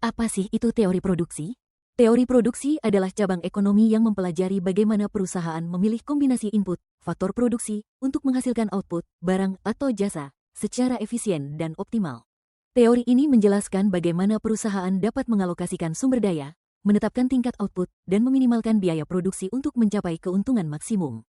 Apa sih itu teori produksi? Teori produksi adalah cabang ekonomi yang mempelajari bagaimana perusahaan memilih kombinasi input, faktor produksi, untuk menghasilkan output, barang atau jasa, secara efisien dan optimal. Teori ini menjelaskan bagaimana perusahaan dapat mengalokasikan sumber daya, menetapkan tingkat output, dan meminimalkan biaya produksi untuk mencapai keuntungan maksimum.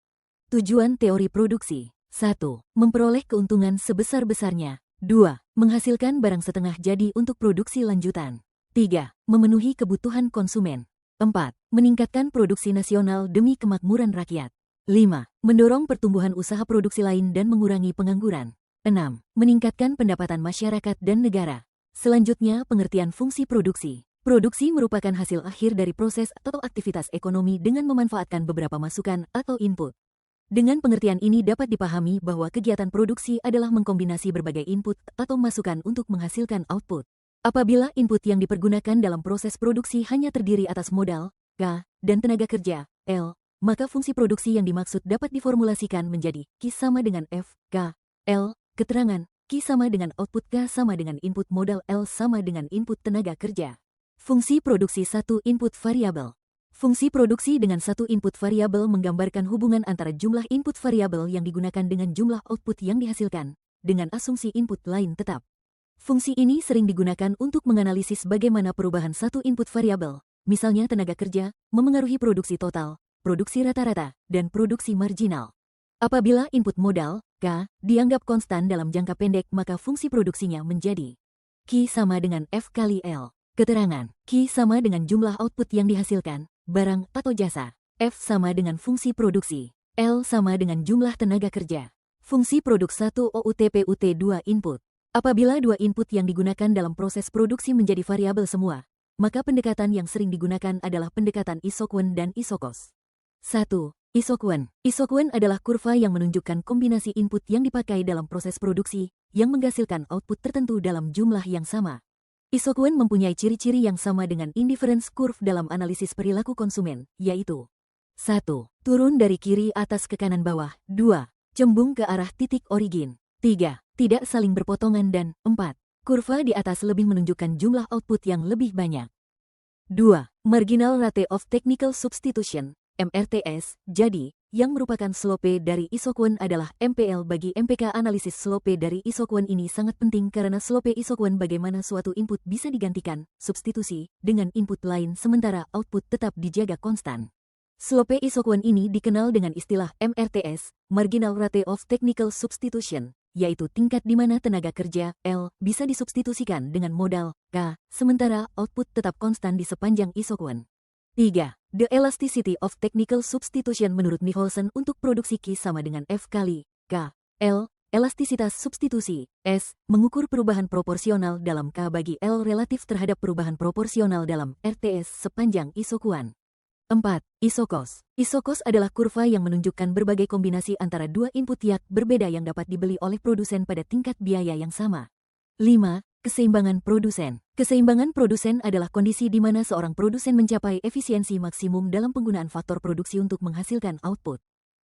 Tujuan teori produksi: 1. Memperoleh keuntungan sebesar-besarnya. 2. Menghasilkan barang setengah jadi untuk produksi lanjutan. 3. Memenuhi kebutuhan konsumen. 4. Meningkatkan produksi nasional demi kemakmuran rakyat. 5. Mendorong pertumbuhan usaha produksi lain dan mengurangi pengangguran. 6. Meningkatkan pendapatan masyarakat dan negara. Selanjutnya, pengertian fungsi produksi. Produksi merupakan hasil akhir dari proses atau aktivitas ekonomi dengan memanfaatkan beberapa masukan atau input. Dengan pengertian ini dapat dipahami bahwa kegiatan produksi adalah mengkombinasi berbagai input atau masukan untuk menghasilkan output. Apabila input yang dipergunakan dalam proses produksi hanya terdiri atas modal, K, dan tenaga kerja, L, maka fungsi produksi yang dimaksud dapat diformulasikan menjadi Q sama dengan F, K, L, keterangan, Q sama dengan output K sama dengan input modal L sama dengan input tenaga kerja. Fungsi produksi satu input variabel. Fungsi produksi dengan satu input variabel menggambarkan hubungan antara jumlah input variabel yang digunakan dengan jumlah output yang dihasilkan, dengan asumsi input lain tetap. Fungsi ini sering digunakan untuk menganalisis bagaimana perubahan satu input variabel, misalnya tenaga kerja, memengaruhi produksi total, produksi rata-rata, dan produksi marginal. Apabila input modal, K, dianggap konstan dalam jangka pendek maka fungsi produksinya menjadi Q sama dengan F kali L. Keterangan, Q sama dengan jumlah output yang dihasilkan, barang atau jasa. F sama dengan fungsi produksi. L sama dengan jumlah tenaga kerja. Fungsi produk 1 OUTPUT 2 input. Apabila dua input yang digunakan dalam proses produksi menjadi variabel semua, maka pendekatan yang sering digunakan adalah pendekatan isoquant dan isokos. 1. Isoquant. Isoquant adalah kurva yang menunjukkan kombinasi input yang dipakai dalam proses produksi, yang menghasilkan output tertentu dalam jumlah yang sama. Isoquant mempunyai ciri-ciri yang sama dengan indifference curve dalam analisis perilaku konsumen, yaitu 1. Turun dari kiri atas ke kanan bawah. 2. Cembung ke arah titik origin. 3. Tidak saling berpotongan dan 4. Kurva di atas lebih menunjukkan jumlah output yang lebih banyak. 2. Marginal rate of technical substitution, MRTS, jadi, yang merupakan slope dari isoquant adalah MPL bagi MPK. Analisis slope dari isoquant ini sangat penting karena slope isoquant bagaimana suatu input bisa digantikan, substitusi, dengan input lain sementara output tetap dijaga konstan. Slope isoquant ini dikenal dengan istilah MRTS, Marginal Rate of Technical Substitution, yaitu tingkat di mana tenaga kerja, L, bisa disubstitusikan dengan modal, K, sementara output tetap konstan di sepanjang isoquant. 3. The elasticity of technical substitution menurut Nicholson untuk produksi Q sama dengan F kali K, L, elastisitas substitusi, S, mengukur perubahan proporsional dalam K bagi L relatif terhadap perubahan proporsional dalam RTS sepanjang isoquant. 4. Isokos. Isokos adalah kurva yang menunjukkan berbagai kombinasi antara dua input YAK berbeda yang dapat dibeli oleh produsen pada tingkat biaya yang sama. 5. Keseimbangan produsen. Keseimbangan produsen adalah kondisi di mana seorang produsen mencapai efisiensi maksimum dalam penggunaan faktor produksi untuk menghasilkan output.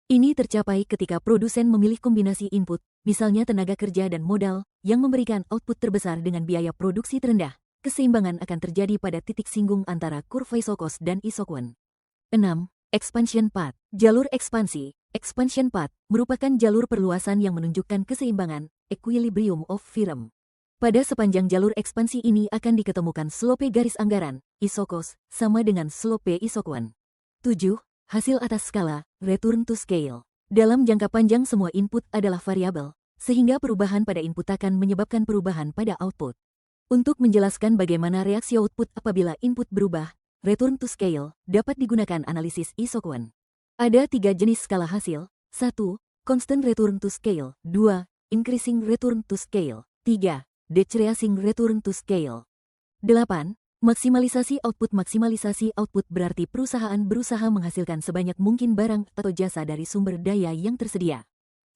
Ini tercapai ketika produsen memilih kombinasi input, misalnya tenaga kerja dan modal, yang memberikan output terbesar dengan biaya produksi terendah. Keseimbangan akan terjadi pada titik singgung antara kurva isokos dan isoquant. 6. Expansion path. Jalur ekspansi. Expansion path merupakan jalur perluasan yang menunjukkan keseimbangan, equilibrium of firm. Pada sepanjang jalur ekspansi ini akan diketemukan slope garis anggaran, isokos, sama dengan slope isoquant. 7. Hasil atas skala, return to scale. Dalam jangka panjang semua input adalah variabel, sehingga perubahan pada input akan menyebabkan perubahan pada output. Untuk menjelaskan bagaimana reaksi output apabila input berubah, return to scale dapat digunakan analisis isoquant. Ada 3 jenis skala hasil. 1. Constant return to scale. 2. Increasing return to scale. 3. Decreasing return to scale. 8. Maksimalisasi output. Maksimalisasi output berarti perusahaan berusaha menghasilkan sebanyak mungkin barang atau jasa dari sumber daya yang tersedia.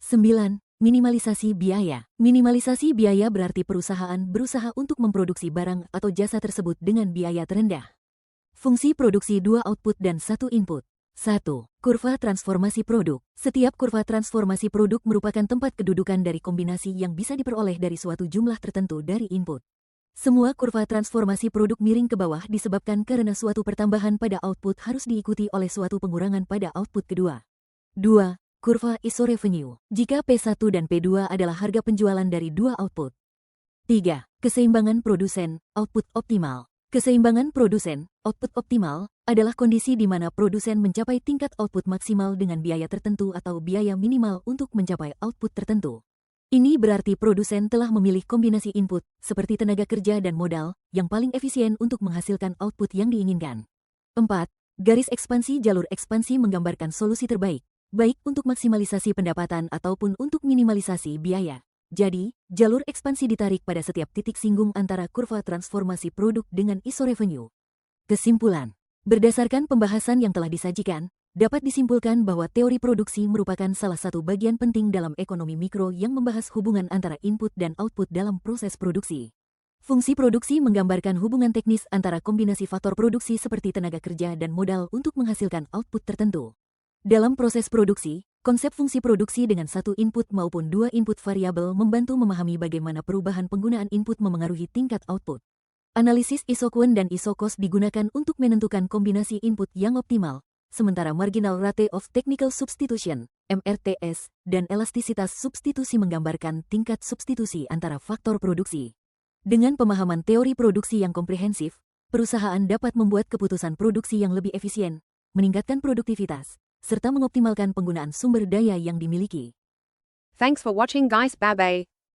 9. Minimalisasi biaya. Minimalisasi biaya berarti perusahaan berusaha untuk memproduksi barang atau jasa tersebut dengan biaya terendah. Fungsi produksi 2 output dan 1 input. 1. Kurva transformasi produk. Setiap kurva transformasi produk merupakan tempat kedudukan dari kombinasi yang bisa diperoleh dari suatu jumlah tertentu dari input. Semua kurva transformasi produk miring ke bawah disebabkan karena suatu pertambahan pada output harus diikuti oleh suatu pengurangan pada output kedua. 2. Kurva ISO revenue. Jika P1 dan P2 adalah harga penjualan dari dua output. 3. Keseimbangan produsen, output optimal. Keseimbangan produsen, output optimal, adalah kondisi di mana produsen mencapai tingkat output maksimal dengan biaya tertentu atau biaya minimal untuk mencapai output tertentu. Ini berarti produsen telah memilih kombinasi input, seperti tenaga kerja dan modal, yang paling efisien untuk menghasilkan output yang diinginkan. 4. Garis ekspansi jalur ekspansi menggambarkan solusi terbaik, baik untuk maksimalisasi pendapatan ataupun untuk minimalisasi biaya. Jadi, jalur ekspansi ditarik pada setiap titik singgung antara kurva transformasi produk dengan ISO revenue. Kesimpulan. Berdasarkan pembahasan yang telah disajikan, dapat disimpulkan bahwa teori produksi merupakan salah satu bagian penting dalam ekonomi mikro yang membahas hubungan antara input dan output dalam proses produksi. Fungsi produksi menggambarkan hubungan teknis antara kombinasi faktor produksi seperti tenaga kerja dan modal untuk menghasilkan output tertentu. Dalam proses produksi, konsep fungsi produksi dengan satu input maupun dua input variabel membantu memahami bagaimana perubahan penggunaan input memengaruhi tingkat output. Analisis isoquant dan isocost digunakan untuk menentukan kombinasi input yang optimal, sementara marginal rate of technical substitution, MRTS, dan elastisitas substitusi menggambarkan tingkat substitusi antara faktor produksi. Dengan pemahaman teori produksi yang komprehensif, perusahaan dapat membuat keputusan produksi yang lebih efisien, meningkatkan produktivitas, serta mengoptimalkan penggunaan sumber daya yang dimiliki. Thanks for watching guys. Bye bye.